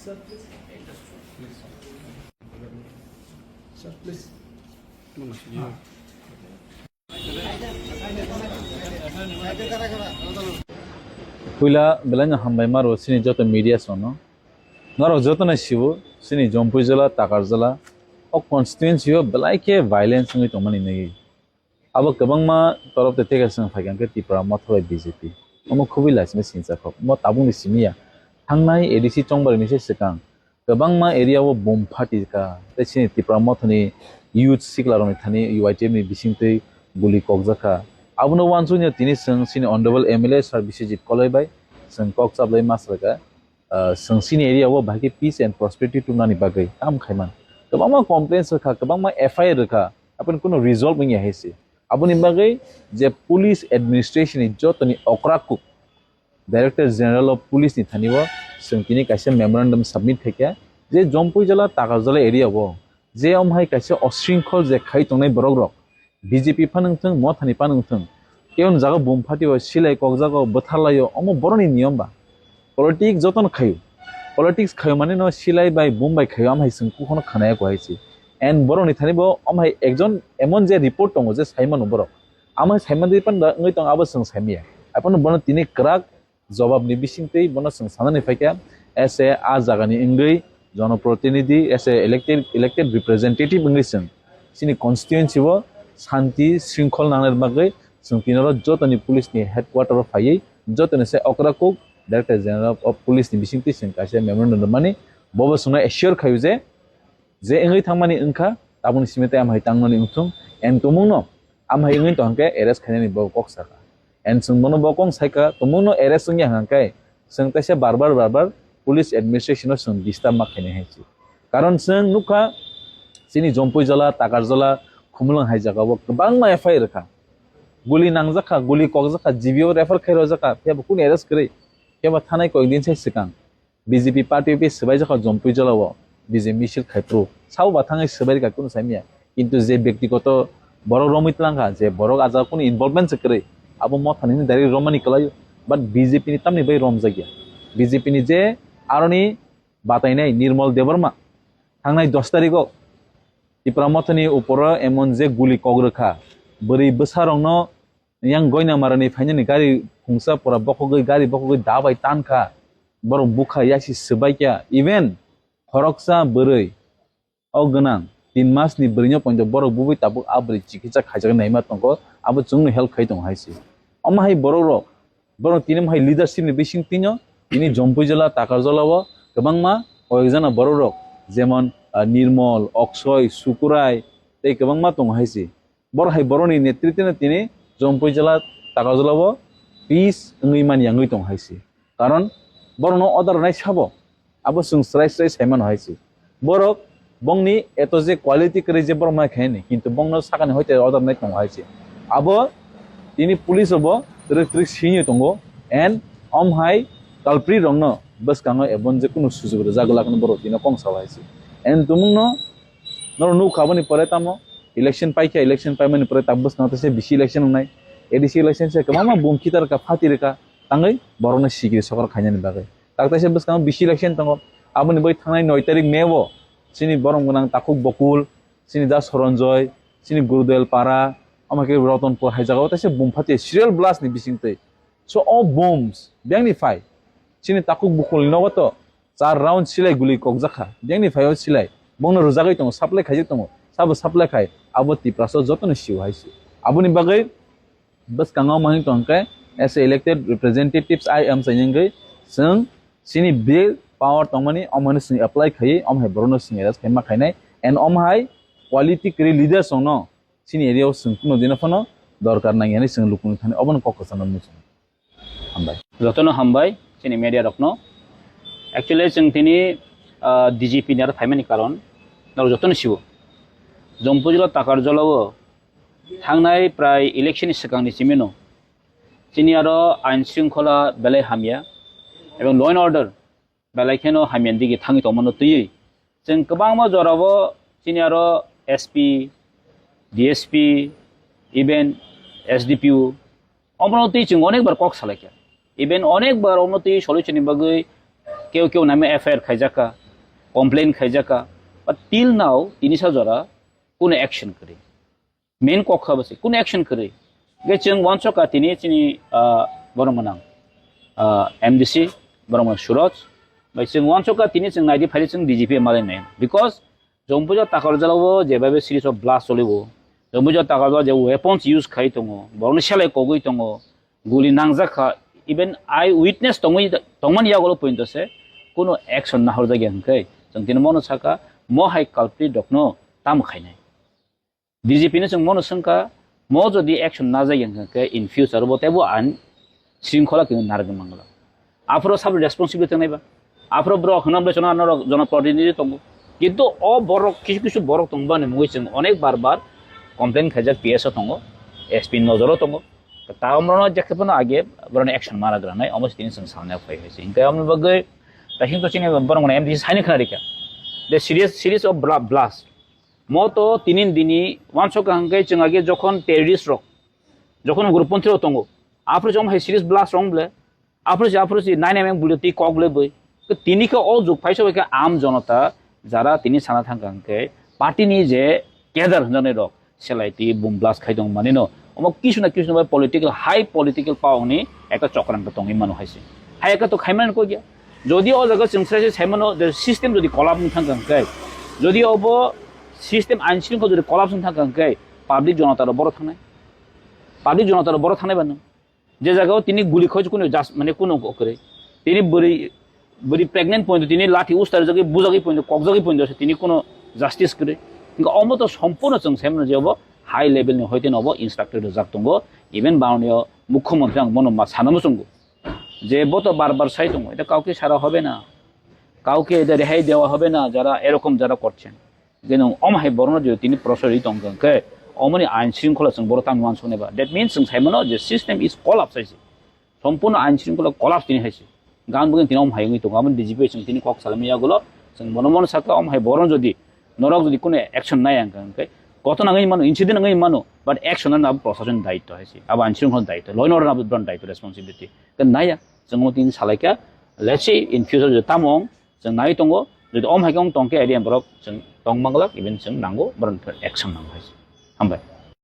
Sir, please. Please. Sir, please. Pula belanya hambai maro sini joto media sono ngaro joto na sibu sini Jampui jala Takar jala o constituency o belai ke violence ngi tomani nei abo kabang ma torof te tega sang phaigan ke tipra ma thoi BJP omo khubi lasme sinsa khop mo tabung ni simia thangnai ADC chongbar ni se sekang kabang ma area o bom phati ka te sini tipra ma thoni youth sikla roni thani UITM ni bisingtei guli kokjaka abno wansu ni tini sang sini honorable MLA sir Biswajit Kolaibai sang kok sablai masraka sang sini area o bhagi peace and prosperity to nani bagai kam khaiman kabang ma complaints rakha kabang ma FIR rakha apun kuno resolve ngi haise abuni bagai je police administration ni jotoni okrakuk director general of police ni thaniwa sang kini kaise memorandum submit thekya je Jampui jala Takar jala area o je amhai kaise osrinkhol je khai tongnai borok rok BJP phanungthung mo thani panungthung keon jaga bom phatiwa silai kok jaga botharlayo omo boroni niyam ba politics joton khayo politics khayo mane no silai bai bom bai khayo amhai sing kukhon khanaya ko haisi and boroni thani bo amhai ekjon emon je report tongo je saimano borok amhai saimandi pan ngai tong abo sing saimia apon bono tini krak jawab ni bisingtei bono sing sanani faikya ese a jaga ni ngai জনপ্রতিনিধি as a elected representative ngai sing sini constituency wo শান্তি শৃঙ্খল নানার বাগে সংকিনর যতনি police নি headquarter ফাইয়ে যতনি সে অকরাকুক ডাইরেক্টর জেনারেল অফ পুলিশ নি বিসিংতি সিং কাছে মেমোরেন্ডাম মানি বব সুনা এশিওর খায়ু যে এঙ্গই থাংমানি ওংখা তাবুনি সিমেতে আমহাই তাংমানি উংথুং এন তুমুংনো আমহাই এঙ্গই তহंके एरेस्ट खायनानि ब कक साका एन सुंबनो बकं साइका तुमुंनो एरेस्ट संगे हांकाय जों तैसे बार पुलिस एडमिनिस्ट्रेशन जों डिस्टार्ब मा खायनाय हायसि कारण जों नुखा सिनि जम्पुइ जला ताकार जला खुमलং हाय जागाबो गोबां मा एफआई रखा गुली नांजाखा गुली ककजाखा जिबियाव रेफार खायरो जाखा फेबो कुन एरेस्ट करे फेबो थानाय कयदिन साइ सिगां बीजेपी पार्टी पे सबाय जाखा जम्पुइ जलाव बीजे मिसिल खायप्रो साव बाथाङै सबाय का कुन सामिया किन्तु जे व्यक्तिगत बरक रमितलांगा जे बरक आजा कुन इनवॉल्वमेंट करे आबो म थानिनि डाइरेक्ट रमानि कलायो बाट बीजेपी नि तामनि बै रम जागिया बीजेपी नि जे आरनि बातायनाय निर्मल देबर्मा थांनाय 10 तारिखआव इप्रामथनि ऊपर एमन जे गुली कग्रखा बोरै बोसारंनो yang goina marani फाइनानि गारि खुंसा परा बखगै गारि बखगै दाबाय तानखा बर बुखा यासि सबायक्या इभेन खरकसा बोरै औ गोनां 3 मासनि बोरैनो पइन्ट बर बुबै ताबु आब्रै चिकित्सा खायजाग नायमा तंको आबो जोंनो हेल्प खाय दं हायसि अमाहाय बर तिनि माहाय लिडारशिप नि बिसिं तिनो तिनि जम्पुइ जला ताकार जलाव गोबांमा कयजना बररक जेमन निर्मल अक्षय सुकुराय तै गोबांमा दं हायसि बरहाय बरनि नेतृत्वनो तिनि जम्पुइ जला ताकार जलाव पीस ngै मानि ngै दं हायसि कारण बरनो अदार नाय साबो आबो जों स्राय सायमान हायसि बरक बंनि एतो जे क्वालिटी करे जे बरमाय खायनि किन्तु बंनो साकानि होते अदार नाय दं हायसि आबो तिनि पुलिस हबो रिट्रिक सिनि दंगो एन्ड अमहाय कालप्रि रंनो बसकाङो एबन जे कुनु सुजुग जागलाखन बर तिनो कंसाव हायसि एन्ड तुमुंनो नर नु खाबनि परे तामो इलेक्शन पाइके इलेक्शन पाइमानि परे ताबस न तसे बिसि इलेक्शन नाय एडिसि इलेक्शन से कमामा बुमखितार का फातिरका ताङै बरनो सिगिरि सरकार खायनानि बागै ताकतासे बसकाङो बिसि इलेक्शन तंगो आबनि बै थांनाय 9 तारिख मेवो सिनि बरम गोनां ताकुक बकुल सिनि दा सरनजय सिनि गुरुदेल पारा अमाके रतनपुर हायजागाव तसे बुमफाति सिरियल ब्लास्ट नि बिसिंतै सो ऑल बम्स बेंगनिफाय सिनि ताकुक बकुल नगतो 4 राउंड सिलाय गुली ककजाखा बेंगनिफाय सिलाय बंनो रुजागै दङ साप्लाय खायजो दङ साबो साप्लाय खाय आबो तिप्रासो जतन सिउ हायसि आबुनि बागै बस काङाव माहिं तंके as elected representatives I am साइंगै जों सिनि बिल पावर तंमानि अमहाय सिं अप्लाई खायै अमहाय बरनो सिं एरेस खायमा खायनाय एन्ड अमहाय क्वालिटी क्रि लीडर्स नो सिनि एरियाव जों कुनो दिनफनो दरकार नायनानै जों लुकुनि थाने अबन ककसन मुसुन हामबाय जतन हामबाय सिनि मीडिया रखनो एक्चुअली जों तिनि डीजीपी नि आरो फाइमानि कारण नाव जतन सिउ जम्पुइ जला ताकार जलाव थांनाय प्राय इलेक्शन सिगांनि सिमेनो सिनि आरो आइन शृंखला बेलाय हामिया एबं ल एन्ड अर्डर बेलायखेनो हामियान दिगि थाङि तमनो तयै जों गोबां जराव सिनि आरो एसपी डीएसपी इभेन एसडीपीओ अमनोतै जों अनेक बार कक सालायख्या इभेन अनेक बार अमनोतै सल्युशननि बागै কেউ কেউ নামে এফআইআর খাইজাকা কমপ্লেন খাইজাকা বাট টিল নাও তিনি সাজরা কোনো অ্যাকশন করে মেন কক্ষা বসে কোনো অ্যাকশন করে গে जों वानसका তিনি চিনি বরমনাং एमडीसी बरमन सुरज बाय जों वानसका তিনি जों नायदि फाइल जों डीजीपी मालायनाय बिकज जम्पुजा ताकारजालावो जेबाबे सिरिज अफ ब्लास्ट चलिबो जम्पुजा ताकारजाला जे वेपन्स यूज खाइ दङ बरनि सेलाय कगै दङ गुलि नांजाखा इवन आई विटनेस दंमोन यागल पइन्टसे कोनो एक्शन ना हरजा गेनकै जों दिन मनो साका म हाइ काल्प्रि दक्नो ताम खाइनाय डीजीपी ने जों मनो संका म जदि एक्शन ना जायगोनकै इन फ्यूचर बतेबो आन শৃঙ্খলা কিন্তু নারগম বাংলা আফরো সব রেসপন্সিবিলিটি নাইবা আফরো ব্র হনামলে জনপ্রতিনিধি তঙ্গ কিন্তু অ বড় কিছু কিছু বড় তঙ্গবানে মুইছেন অনেক বারবার কমপ্লেন খাইজাক পিএসও তঙ্গ এসপি নজরও তঙ্গ তা আমরা যেখানে আগে বড় অ্যাকশন মারা গলা নাই অবশ্য তিনি সঙ্গে সামনে ফাই হয়েছে ইনকা আমরা বগে তাহিন তো চিনি বড় মানে এমডি সাইনে খানা রেখা দে সিরিজ অফ ব্লাস্ট মতো তিন দিনই ওয়ানসক হাঙ্গে जों আগে যখন টেররিস্ট রক যখন গ্রুপপন্থী তঙ্গ आपरो जम है सीरीज ब्लास्ट रंगले आपरो जी 9mm बुलेटी कगले बय तो तिनी के अ जुग फाइसो के आम जनता जारा तिनी साना थांगांके पार्टी नि जे केदार हनने रक सेलाइटी बुम ब्लास्ट खाइदों माने न अम किछु ना पॉलिटिकल हाई पॉलिटिकल पावनि एकटा चक्रांक तंगि मानु हाइसे हाय एकटा तो खाइमान को गया जदि अ जगह जोंसरासे साइमनो द सिस्टम जदि कलाप थांगांके जदि अब सिस्टम आइनसिन को जदि कलाप थांगांके पाब्लिक जनतार बड़ थानाय पाब्लिक जनतार बड़ थानाय बानो যে জায়গাও তিনি গুলি খোঁজ কোনো মানে কোনো করে তিনি বড়ি প্রেগনেন্ট পয়েন্ট তিনি লাঠি উস্তার জায়গায় বুজাগি পয়েন্ট ককজাগি পয়েন্ট আছে তিনি কোনো জাস্টিস করে কিন্তু অমত সম্পূর্ণ जों সামনে যে হবো হাই লেভেলনি হইতে নব ইনস্ট্রাক্টর জাক দङ ইভেন বাউনিয় মুখ্যমন্ত্রী আং মনো মা সানামো সঙ্গ যে বত বারবার সাই দङ এটা কাউকে সারা হবে না কাউকে এটা রেহাই দেওয়া হবে না যারা এরকম যারা করছেন যেন অমাই বর্ণ যে তিনি প্রসারিত অঙ্ককে অমনি আইন শৃঙ্খলা जों बर ताम मान सुनेबा दैट मीन्स जों साइमनो जे सिस्टम इज कलाप्स हाइसे सम्पूर्ण आइन शृंखला कलाप्स तिनि हाइसे गान बुगिन तिनाव हाइङै दङ आमन डीजीपी जों तिनि कक सालामियागुलो जों मनमन साका अमहाय बरन जदि नरक जदि कोनो एक्शन नाय आंगै घटनाङै मानो इन्सिडेंट नङै मानो बाट एक्शन ना प्रशासन दायित्व हाइसे अब आइन शृंखला दायित्व ल इन अर्डर ब्रन दायित्व रेस्पॉन्सिबिलिटी क नाया जों तिनि सालायका लेट्स सी इन फ्यूचर जे तामं जों नाय दङ जदि अमहायगं तंके आइडिया बरक जों तंगमांगला इभेन जों नांगौ बरन एक्शन नांगौ हाइसे हामबाय